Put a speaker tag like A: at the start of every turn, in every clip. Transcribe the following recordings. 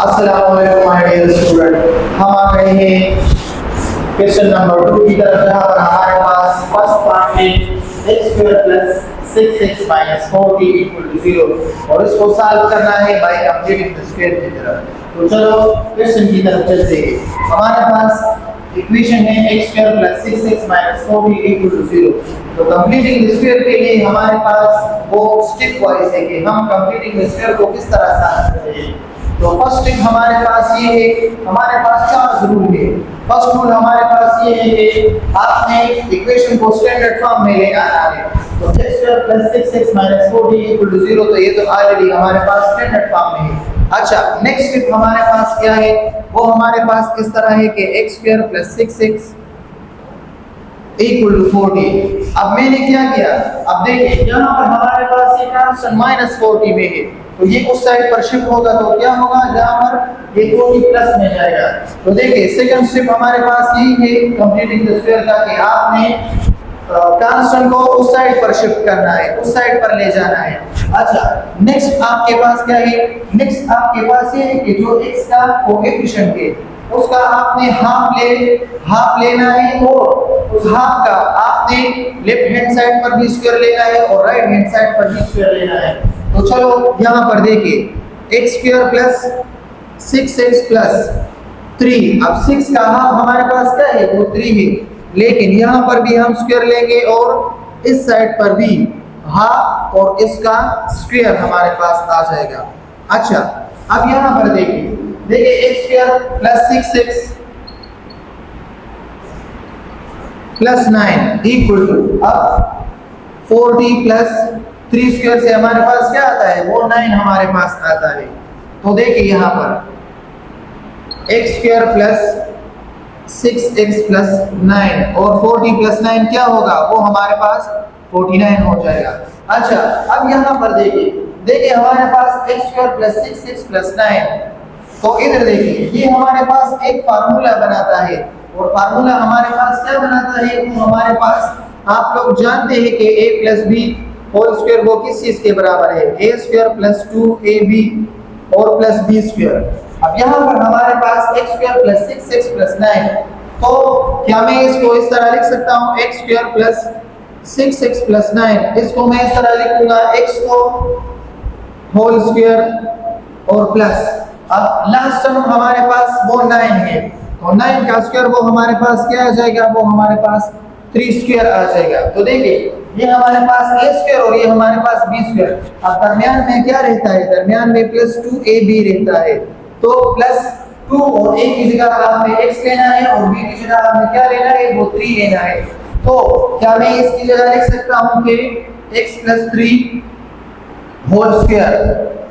A: अस्सलाम वालेकुम my dear student. हम आ गए हैं क्वेश्चन नंबर 2 की तरफ, जहां पर हमारे पास फर्स्ट पार्ट में x² + 6x - 4t = 0 और इसको सॉल्व करना है बाय कंप्लीटिंग द स्क्वायर की तरफ। तो चलो क्वेश्चन की तरफ चलते हैं। हमारे पास इक्वेशन है x² + 6x - 4t = 0। तो कंप्लीटिंग द स्क्वायर के लिए हमारे पास वो स्टेप वाइज है कि हम कंप्लीटिंग द स्क्वायर को किस तरह सॉल्व करेंगे। तो फर्स्ट स्टेप हमारे पास ये है, हमारे पास चार रूल है। फर्स्ट रूल हमारे पास ये है कि आपने इक्वेशन को स्टैंडर्ड फॉर्म में ले आना है। तो x² + 6x - 4t = 0, तो ये तो ऑलरेडी हमारे पास स्टैंडर्ड फॉर्म में है। अच्छा, नेक्स्ट स्टेप हमारे पास क्या है, वो हमारे पास किस तरह है कि x² + 6x = 4t। अब मैंने क्या किया, अब देखिए यहाँ पर हमारे पास ये कांस्टेंट -4t में है, तो ये उस साइड पर शिफ्ट होगा तो क्या होगा, यहाँ पर ये 4t प्लस में जाएगा। तो देखिए सेकंड स्टेप हमारे पास यही है कंप्लीटिंग द स्क्वायर का, कि आपने कांस्टेंट को उस साइड पर शिफ्ट करना है, उस साइड पर ले जाना है। अच्छा, नेक्स्ट आपके पास क्या है, नेक्स्ट आपके पास ये है कि जो x का कोएफिशिएंट है उसका आपने हाफ लेना है, और उस हाफ का आपने लेफ्ट हैंड साइड पर भी स्क्वायर लेना है और राइट हैंड साइड पर भी स्क्वायर लेना है। तो चलो यहाँ पर देखिए x² + 6x + 3। अब 6 का हाफ हमारे पास क्या है, वो 3 है, लेकिन यहाँ पर भी हम स्क्वायर लेंगे और इस साइड पर भी हाफ और इसका स्क्वायर हमारे पास आ जाएगा। अच्छा, अब यहाँ पर देखिए x² + 6x + 9 = अब 4t + 3 स्क्वायर से हमारे पास क्या आता है, वो 9 हमारे पास आता है। तो देखिए यहाँ पर x² + 6x + 9 और 4t + 9 क्या होगा, वो हमारे पास 49 हो जाएगा। अच्छा, अब यहाँ पर देखिए हमारे पास x² + 6x + 9, तो इधर देखिए ये हमारे पास एक फार्मूला बनाता है, और फार्मूला हमारे पास क्या बनाता है, वो हमारे पास आप लोग जानते हैं कि a + b होल स्क्वायर वो किस चीज के बराबर है, a² + 2ab और + b²। अब यहाँ पर हमारे पास x² + 6x + 9, तो क्या मैं इसको इस तरह लिख सकता हूँ, x² + 6x + 9, इसको मैं इस तरह लिखूंगा x को होल स्क्वायर और प्लस। अब लास्ट टर्म हमारे पास वो 9 है, तो 9 का स्क्वायर वो हमारे पास क्या आ जाएगा, वो हमारे पास 3² आ जाएगा। तो देखिए ये हमारे पास a² और ये हमारे पास b²। अब दरमियान में क्या रहता है, दरमियान में +2ab रहता है, तो +2 और a की जगह आपने x लेना है और b की जगह आपने क्या लेना है, वो 3 लेना है। तो क्या मैं इसकी जगह लिख सकता हूँ कि x + 3 whole square,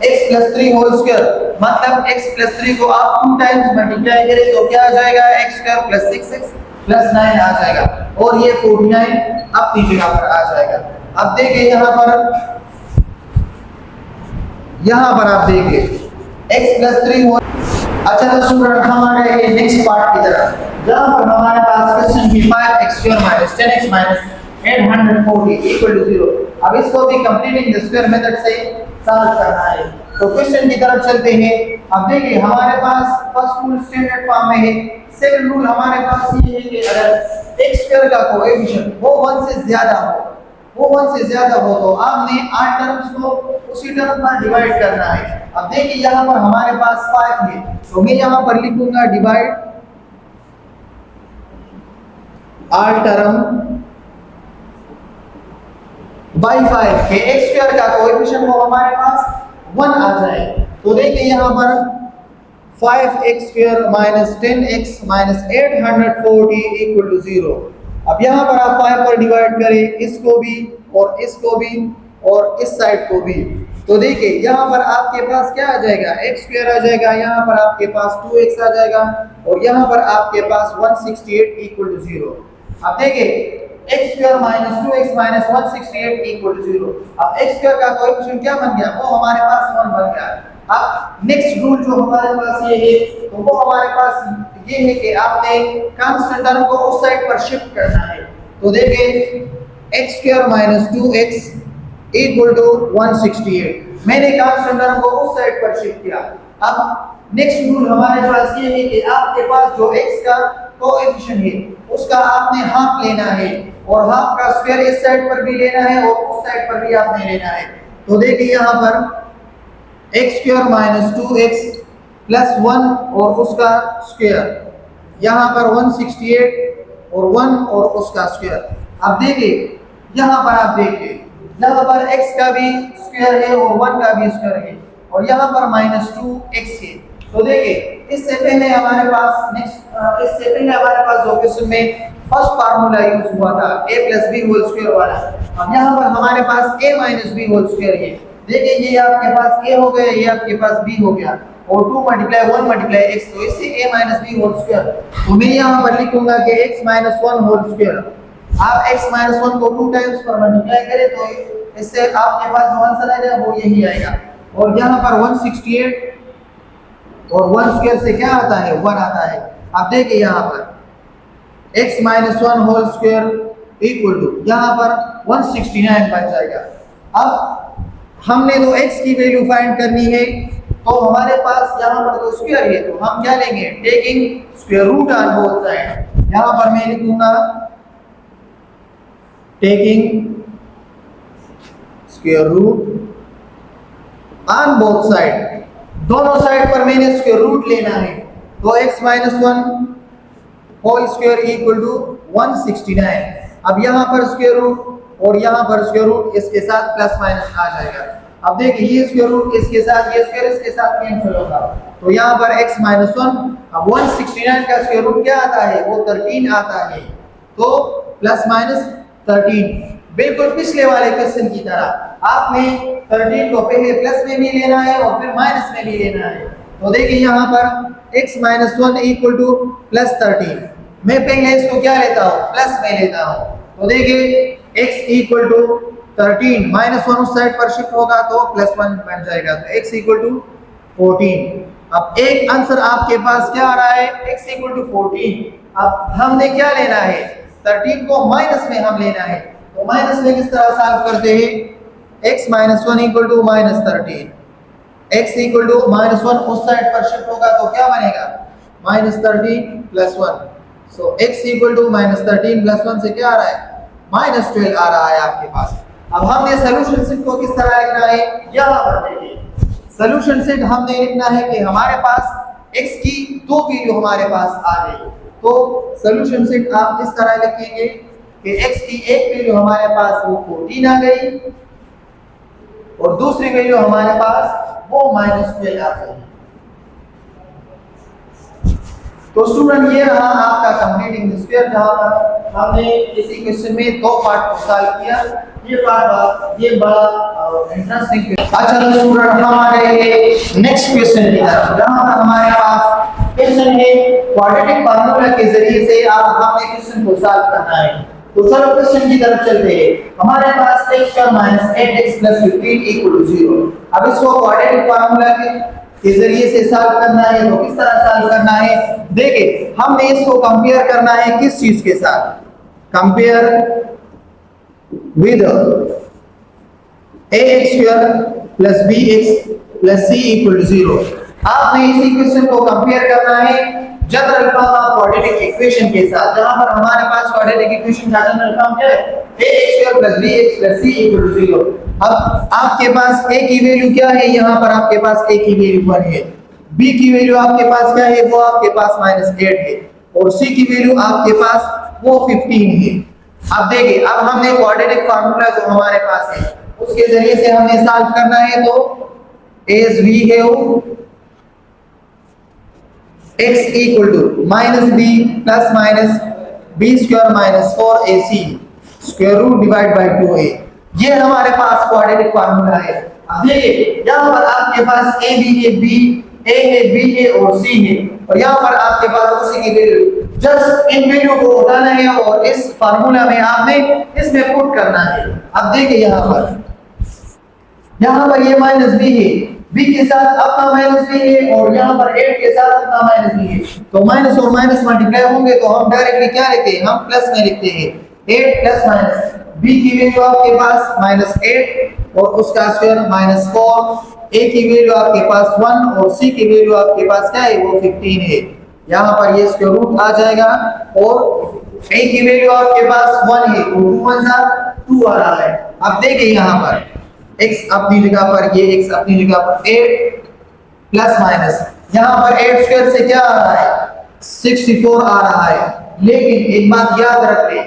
A: x + 3 whole square, मतलब x + 3 को आप 2 टाइम्स मल्टीप्लाई करें तो क्या आ जाएगा, x² + 6x + 9 आ जाएगा, और ये 49 अपनी जगह पर आ जाएगा। अब देखिए यहाँ पर आप देखिए x + 3 होल। अच्छा, तो स्टूडेंट हम आ गए नेक्स्ट पार्ट की तरफ, जहाँ पर हमारे पास क्वेश्चन भी 5x² - 10x - 840 = 0। अब इसको भी कंप्लीटिंग द स्क्वायर मेथड से सॉल्व करना है। तो क्वेश्चन की तरफ चलते हैं। अब देखिए हमारे पास फर्स्ट रूल स्टैंडर्ड फॉर्म में है। सेकंड रूल हमारे पास ये है कि अगर x² का कोएफिशिएंट वो 1 से ज्यादा हो, तो आपने 8 टर्म्स को उसी टर्म पर डिवाइड करना है। अब देखिए यहाँ पर हमारे पास 5 है, तो मैं यहाँ पर लिखूंगा डिवाइड ऑल टर्म बाय 5 के x² का कोएफिशिएंट वो हमारे पास 1 आ जाए। तो देखिए यहाँ पर 5x² - 10x - 840 = 0। अब यहाँ पर आप 5 पर डिवाइड करें, इसको भी और इस साइड को भी। तो देखिए यहाँ पर आपके पास क्या आ जाएगा, x² आ जाएगा, यहाँ पर आपके पास 2x आ जाएगा, और यहाँ पर आपके पास 168 = 0। अब देखिए x² - 2x - 168 = 0। अब x² का कोएफिशिएंट क्या बन गया, वो हमारे पास 1 बन गया। अब नेक्स्ट रूल जो हमारे पास ये है, तो वो हमारे पास ये है कि आपने कांस्टेंट टर्म को उस साइड पर शिफ्ट करना है। तो देखिए x² - 2x = 168, मैंने कांस्टेंट टर्म को उस साइड पर शिफ्ट किया। अब नेक्स्ट रूल हमारे पास ये है कि आपके पास जो x का कोएफिशिएंट है उसका आपने हाफ लेना है और हाफ का स्क्वायर इस साइड पर भी लेना है और उस साइड पर भी आपने लेना है। तो देखिए यहाँ पर x square minus 2x plus 1 और उसका स्क्वायर, यहाँ पर 168 और 1 और उसका स्क्वायर। अब देखिए यहाँ पर आप देखिए यहाँ पर x का भी स्क्वायर है और 1 का भी स्क्वायर है और यहाँ पर माइनस 2x है। तो देखिए इससे पहले हमारे पास जो क्वेश्चन में फर्स्ट फार्मूला यूज हुआ था a plus B whole square वाला, अब यहाँ पर हमारे पास a minus B whole square है। देखिए ये आपके पास a हो गया, ये आपके पास b हो गया और 2 मल्टीप्लाई 1 मल्टीप्लाई x, तो इससे a minus B whole square. तो मैं यहाँ पर लिखूंगा कि x माइनस 1 होल स्क्वायर। आप x माइनस 1 को 2 टाइम्स पर मल्टीप्लाई करें तो इससे आपके पास जो आंसर आएगा वो यही आएगा। और यहाँ पर 168 और 1 स्क्वायर से क्या आता है 1 आता है। अब देखिए यहाँ पर x minus 1 whole square equal to यहाँ पर 169 बन जाएगा। अब हमने तो x की वैल्यू फाइंड करनी है, तो हमारे पास यहाँ पर तो स्क्वायर है, तो हम क्या लेंगे taking square root on both side. यहाँ पर मैं लिखूंगा taking square root on both side, दोनों साइड पर मैंने स्क्वायर रूट लेना है। तो x minus 1 whole square equal to 169। अब यहाँ पर स्क्वायर रूट और यहाँ पर स्क्वायर रूट इसके साथ प्लस माइनस आ जाएगा। अब देखिए ये स्क्वायर रूट इसके साथ, ये स्क्वायर इसके साथ कैंसिल होगा, तो यहाँ पर x माइनस 1, अब 169 का स्क्वायर रूट क्या आता है वो 13 आता है, तो प्लस माइनस 13। बिल्कुल पिछले वाले क्वेश्चन की तरह आपने 13 को पहले प्लस में भी लेना है और फिर माइनस में भी लेना है। तो देखिए यहाँ पर x minus 1 equal two plus 13, मैं पहले इसको क्या लेता हूँ प्लस में लेता हूँ। तो देखिए x इक्वल टू 13 माइनस 1 उस साइड पर शिफ्ट होगा तो प्लस 1 बन जाएगा, तो x इक्वल टू 14। अब एक आंसर आपके पास क्या आ रहा है x इक्वल टू 14। अब हमने क्या लेना है 13 को माइनस में हम लेना है, तो माइनस में किस तरह सॉल्व करते हैं x minus 1 equal to minus 13, x equal to minus 1 उस साइड पर शिफ्ट होगा तो क्या बनेगा minus 13 plus 1। So x equal to minus 13 plus 1 से क्या आ रहा है माइनस 12 आ रहा है आपके पास। अब हमने सॉल्यूशन सेट को किस तरह लिखना है, यहाँ पर देखिए सॉल्यूशन सेट हमने लिखना है कि हमारे पास x की दो वैल्यू हमारे पास आ गई, तो सॉल्यूशन सेट आप इस तरह लिखेंगे कि x की एक वैल्यू हमारे पास वो 14 आ गई और दूसरी वैल्यू हमारे पास वो माइनस 12 आ गई। तो स्टूडेंट ये रहा आपका कंप्लीटिंग स्क्वायर, जहां पर हमने इसी क्वेश्चन में दो पार्ट को सॉल्व किया। ये पार्ट ये बड़ा इंटरेस्टिंग। अच्छा तो स्टूडेंट हम आ गए नेक्स्ट क्वेश्चन की तरफ, जहां पर हमारे पास क्वेश्चन है क्वाड्रेटिक फार्मूला के जरिए से आप हमें क्वेश्चन को सॉल्व करना है। तो चलो क्वेश्चन की तरफ चलते हैं। हमारे पास x का minus 8x plus 15 equal to 0। अब इसको क्वाड्रेटिक फार्मूला के जरिए से सॉल्व करना है, तो किस तरह सॉल्व करना है देखिए, हमने इसको कंपेयर करना है किस चीज के साथ, compare with ax square plus bx plus c equal to 0। आपने इसी क्वेश्चन को कंपेयर करना है general form of quadratic equation के साथ, जहां पर हमारे पास क्वाड्रेटिक इक्वेशन का जनरल फॉर्म क्या है ax square plus bx plus c equal to 0। अब आपके पास a की वैल्यू क्या है, यहाँ पर आपके पास a की वैल्यू 1 है, b की वैल्यू आपके पास क्या है वो आपके पास -8 है और c की वैल्यू आपके पास वो 15 है। अब देखिए अब हमने क्वाड्रेटिक फार्मूला जो हमारे पास है उसके जरिए से हमें सॉल्व करना है, तो as we have x equal to minus B plus minus B square minus 4ac square root divide by 2a, ये हमारे पास क्वाड्रेटिक फार्मूला है। अब देखिए यहाँ पर आपके पास a b है, b a है, b है और c है, और यहाँ पर आपके पास उसी की वैल्यू, जस्ट इन वैल्यू को उठाना है और इस फार्मूला में आपने इसमें पुट करना है। अब देखिए यहाँ पर ये माइनस b है, b के साथ अपना माइनस b है और यहाँ पर 8 के साथ अपना माइनस b है, तो माइनस और माइनस मल्टीप्लाई होंगे तो हम डायरेक्टली क्या लिखते हैं हम प्लस में लिखते हैं 8 प्लस माइनस b की वैल्यू आपके पास -8 और उसका स्क्वायर -4, a की वैल्यू आपके पास 1 और c की वैल्यू आपके पास क्या है वो 15 है। यहाँ पर ये स्क्वायर रूट आ जाएगा और a की वैल्यू आपके पास 1 है तो 2 1 जा 2 आ रहा है। अब देखिए यहाँ पर x अपनी जगह पर, ये x अपनी जगह पर 8 प्लस माइनस, यहाँ पर 8 स्क्वायर से क्या आ रहा है 64 आ रहा है। लेकिन एक बात याद रख लें,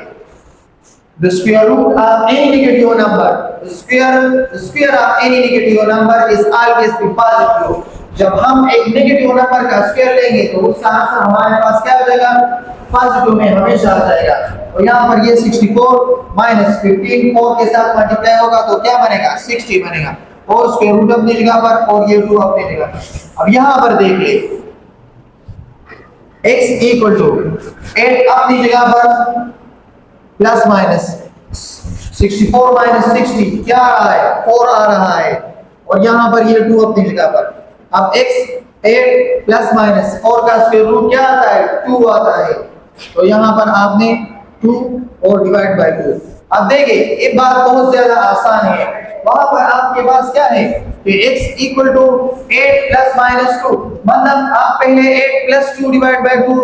A: the square root of any negative number, the square of any negative number is always be positive। जब हम एक नेगेटिव नंबर का स्क्वायर लेंगे तो उसका आंसर हमारे पास क्या आ जाएगा पॉजिटिव में हमेशा आ जाएगा। और यहाँ पर ये 64 माइनस 15 4 के साथ मल्टीप्लाई होगा तो क्या बनेगा 60 बनेगा और स्क्वायर रूट अपनी जगह पर और ये 2 अपनी जगह पर। अब यहाँ पर देख ले x इक्वल टू 8 अपनी जगह पर प्लस माइनस 64 माइनस 60 क्या आ रहा है 4 आ रहा है और यहाँ पर ये 2 अपनी जगह पर। अब x 8 प्लस माइनस 4 का स्क्वायर रूट क्या आता है 2 आता है तो यहाँ पर आपने 2 और डिवाइड बाय 2। अब देखिए ये बात बहुत ज्यादा आसान है, वहां पर आपके पास क्या है कि x equal to 8 plus minus 2, मतलब आप पहले 8 प्लस 2 डिवाइड बाय 2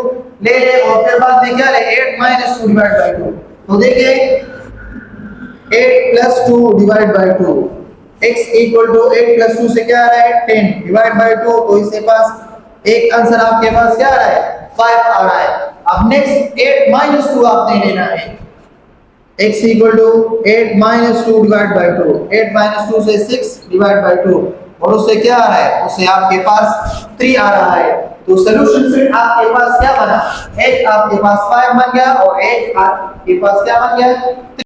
A: ले ले और फिर बाद में क्या ले 8 माइनस 2 डिवाइड बाय 2। तो देखिए 8 plus 2 divide by 2, x equal to 8 plus 2 से क्या आ रहा है 10 डिवाइड बाय 2 तो इसके पास एक आंसर आपके पास क्या आ रहा है 5 आ रहा है। अब नेक्स्ट 8 माइनस 2 आपने लेना है, x equal to 8 minus 2 divide by 2, 8 minus 2 से 6 डिवाइड बाय 2 और उससे क्या आ रहा है उससे आपके पास 3 आ रहा है। तो सॉल्यूशन सेट आपके पास क्या बना, एक आपके पास 5 बन गया और एक आपके पास क्या बन गया